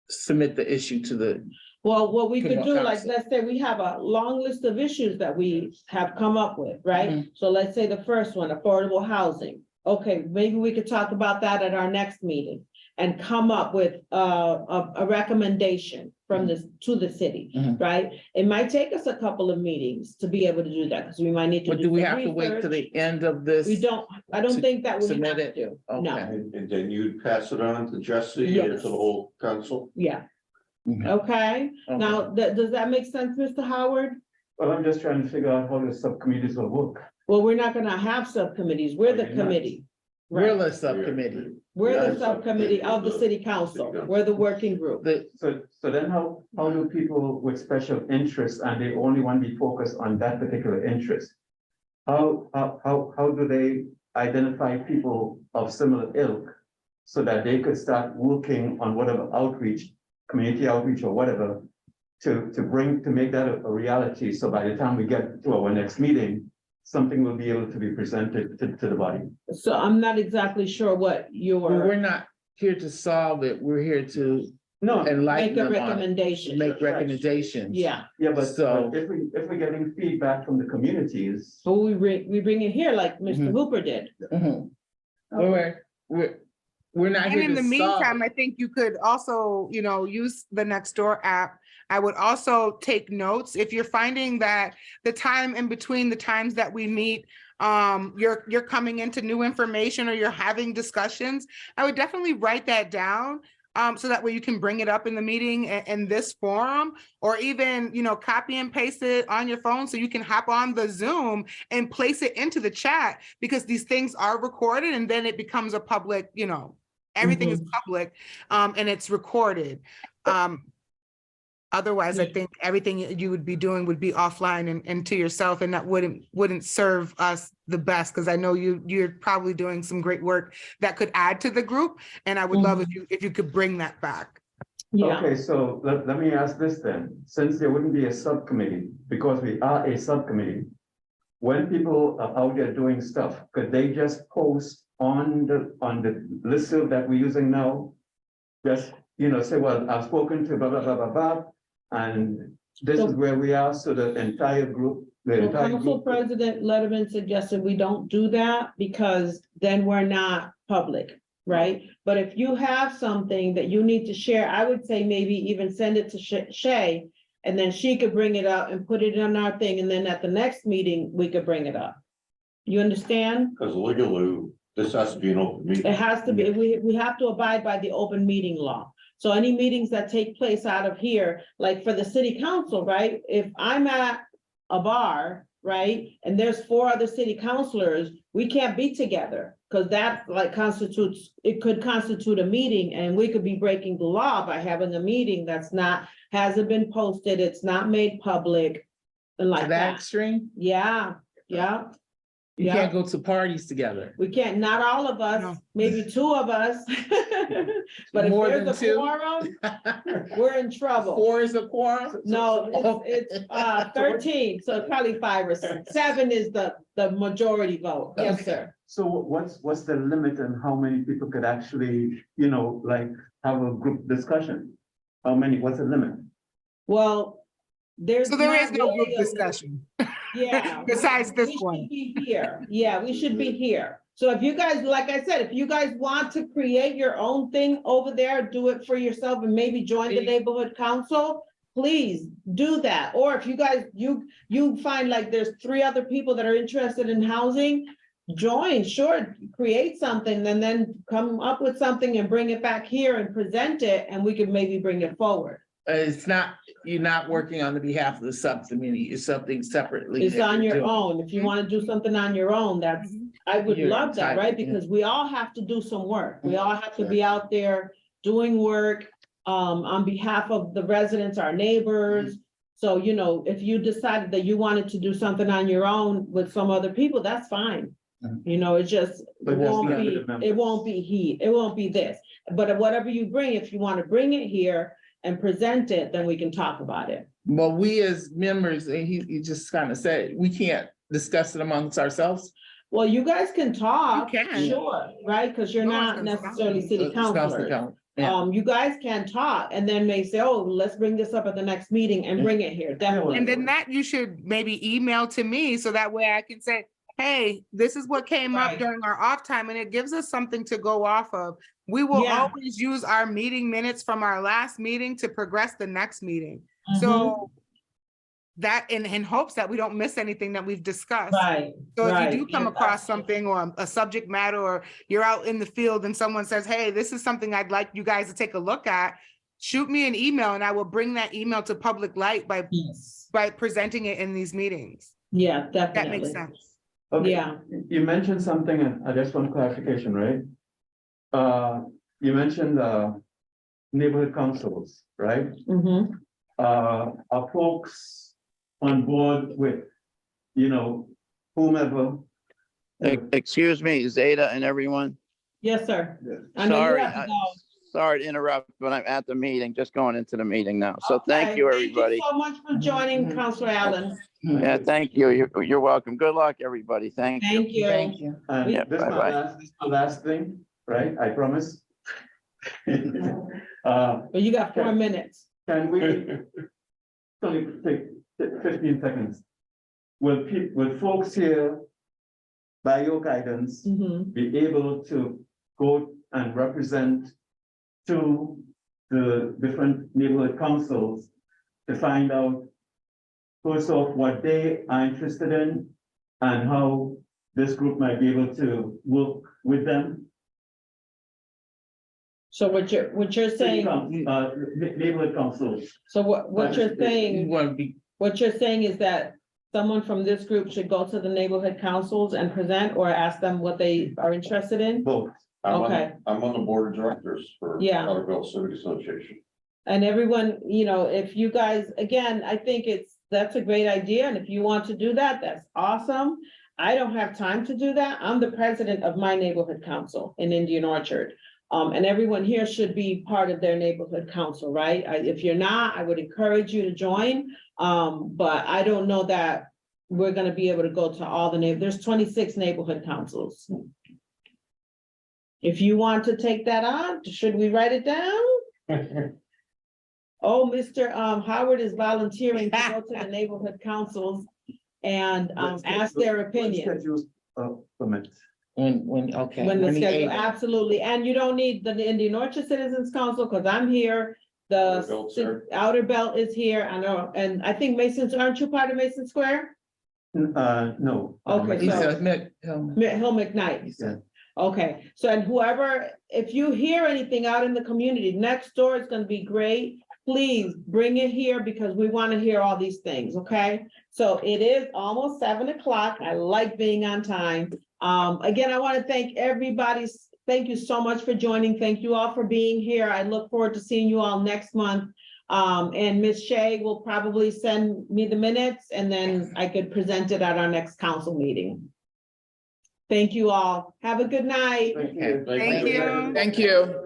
submit the issue to the? Well, what we could Criminal do, like, counsel. let's say we have a long list of issues that we have come up with, right? So let's say the first one, affordable housing. Okay, maybe we could talk about that at our next meeting and come up with a recommendation from this to the city, Mhm. right? It might take us a couple of meetings to be able to do that, because we might need to. But do we some have to wait to research. the end of this? We don't, I don't to think that we have submit it? to, no, Okay. And then you'd pass it on to Jesse or to Yes. the whole council? yeah, Mhm. okay. Okay. Now, does that make sense, Mr. Howard? Well, I'm just trying to figure out how the subcommittees will work. Well, we're not gonna have subcommittees, we're the Okay, nice. committee. We're Right. the subcommittee. We're Yeah, the subcommittee of the city council, we're the working group. So then how do people with special interests and they only want to be focused on that particular interest? How do they identify people of similar ilk so that they could start working on whatever outreach, community outreach or whatever, to make that a reality, so by the time we get to our next meeting, something will be able to be presented to the body? So I'm not exactly sure what We're your, not here to solve it. We're here to No, enlighten make a them on it, recommendation, make recommendations. yeah. yeah, but So- if we're getting feedback from the communities. So we bring it here like Mr. Mhm. Hooper did. Mhm. We're not And here in the to solve. meantime, I think you could also, use the Nextdoor app. I would also take notes if you're finding that the time in between the times that we meet, you're coming into new information or you're having discussions. I would definitely write that down. So that way you can bring it up in the meeting in this forum, or even, copy and paste it on your phone so you can hop on the Zoom and place it into the chat, because these things are recorded and then it becomes a public, everything is public, and it's recorded. Otherwise, I think everything you would be doing would be offline and to yourself, and that wouldn't serve us the best, because I know you're probably doing some great work that could add to the group, and I would love if you could bring that back. Yeah, Okay, so let me ask this then, since there wouldn't be a subcommittee, because we are a subcommittee. When people are out there doing stuff, could they just post on the listserv that we're using now? Just, say, well, I've spoken to blah, blah, blah, blah, blah, and this is where we are, so the entire group, the so entire Council group. President Letterman suggested we don't do that because then we're not public, right? But if you have something that you need to share, I would say maybe even send it to Shay, and then she could bring it up and put it on our thing, and then at the next meeting, we could bring it up. You understand? Because legally, this has to be an open meeting. It has to be, we have to abide by the open meeting law. So any meetings that take place out of here, like for the city council, right? If I'm at a bar, right, and there's 4 other city councilors, we can't be together. Because that it could constitute a meeting, and we could be breaking the law by having a meeting hasn't been posted, it's not made public. And To like that that, extreme, yeah. you Yeah. can't go to parties together. We can't, not all of No. us, maybe 2 of us. But if More there's than a 2? quorum, we're in trouble. 4 is a quorum? No, it's 13, so it's probably 5 or 7 is the majority vote. Yes, sir. So what's the limit on how many people could actually, like, have a group discussion? What's the limit? Well, there's. So there is not no really group a- discussion. Yeah. Besides this we should one. be here. Yeah, we should be here. So if you guys, like I said, if you guys want to create your own thing over there, do it for yourself and maybe join the neighborhood council, please do that. Or if you guys, you find like there's 3 other people that are interested in housing, join, sure, create something, and then come up with something and bring it back here and present it, and we could maybe bring it forward. It's not, you're not working on the behalf of the subcommittee, it's something separately. It's that on you're your doing. own. If you want to do something on your own, that's, I would You're love that, right? entitled, yeah. Because we all have to do some work. We all have to be out there doing work on behalf of the residents, our neighbors. So, if you decided that you wanted to do something on your own with some other people, that's fine. It just, But it that's won't not be, the members. it won't be it won't be this. But whatever you bring, if you want to bring it here and present it, then we can talk about it. But we as members, and he just kind of said, we can't discuss it amongst ourselves. Well, you guys can talk, You can. sure, right? Because you're No one's not gonna stop necessarily you. city Discuss the councilors. count. Yeah. You guys can talk and then may say, oh, let's bring this up at the next meeting and bring it here, definitely. And then that you should maybe email to me, so that way I can say, hey, this is what came up Right. during our off time, and it gives us something to go off of. We will Yeah. always use our meeting minutes from our last meeting to progress the next meeting. Mm-hmm. So that in hopes that we don't miss anything that we've discussed. Right, So if right. you do come across something or a subject matter, or you're out in the field and someone says, hey, this is something I'd like you guys to take a look at, shoot me an email and I will bring that email to public light Yes, by presenting it in these meetings. yeah, That definitely. makes sense. Okay, Yeah. you mentioned something, and I just want clarification, right? You mentioned, neighborhood councils, right? Mm-hmm. Are folks on board with, whomever? Excuse me, Zeta and everyone. Yes, sir. I know you Sorry, have to go. sorry to interrupt, but I'm at the meeting, just going into the meeting now. So thank Okay, you, everybody. Thank you so much for joining, Counselor Allen. Yeah, thank you. You're welcome. Good luck, everybody. Thank you. Thank you. Thank you. And Yeah, this is bye-bye. my last thing, right? I promise. But you got 4 minutes. Can we only take 15 seconds? Will folks here, by your guidance, Mhm. be able to go and represent to the different neighborhood councils to find out first off what they are interested in and how this group might be able to work with them? So what you're saying, Neighborhood councils. so what you're You saying, want to be, what you're saying is that someone from this group should go to the neighborhood councils and present or ask them what they are interested in? Both. Okay. I'm on the board of directors for Yeah. Butterville Civic Association. And everyone, you know, if you guys, again, I think that's a great idea, and if you want to do that, that's awesome. I don't have time to do that. I'm the president of my neighborhood council in Indian Orchard. And everyone here should be part of their neighborhood council, right? If you're not, I would encourage you to join. But I don't know that we're gonna be able to go to all the there's 26 neighborhood councils. If you want to take that on, should we write it down? Oh, Mr. Howard is volunteering to go to the neighborhood councils and ask their opinion. Schedules, permit. Okay. When the he schedule, able. absolutely, and you don't need the Indian Orchard Citizens Council, because I'm here. Outer Belt, sir. Outer Belt is here, I know, and I think Mason's, aren't you part of Mason Square? No. Okay, He so- said, Hill McKnight. Yeah. Okay, so and whoever, if you hear anything out in the community, next door is gonna be great. Please bring it here because we want to hear all these things, okay? So it is almost 7 o'clock. I like being on time. Again, I want to thank everybody. Thank you so much for joining. Thank you all for being here. I look forward to seeing you all next month. And Ms. Shea will probably send me the minutes and then I could present it at our next council meeting. Thank you all. Have a good night. Thank you. Thank you. Thank you.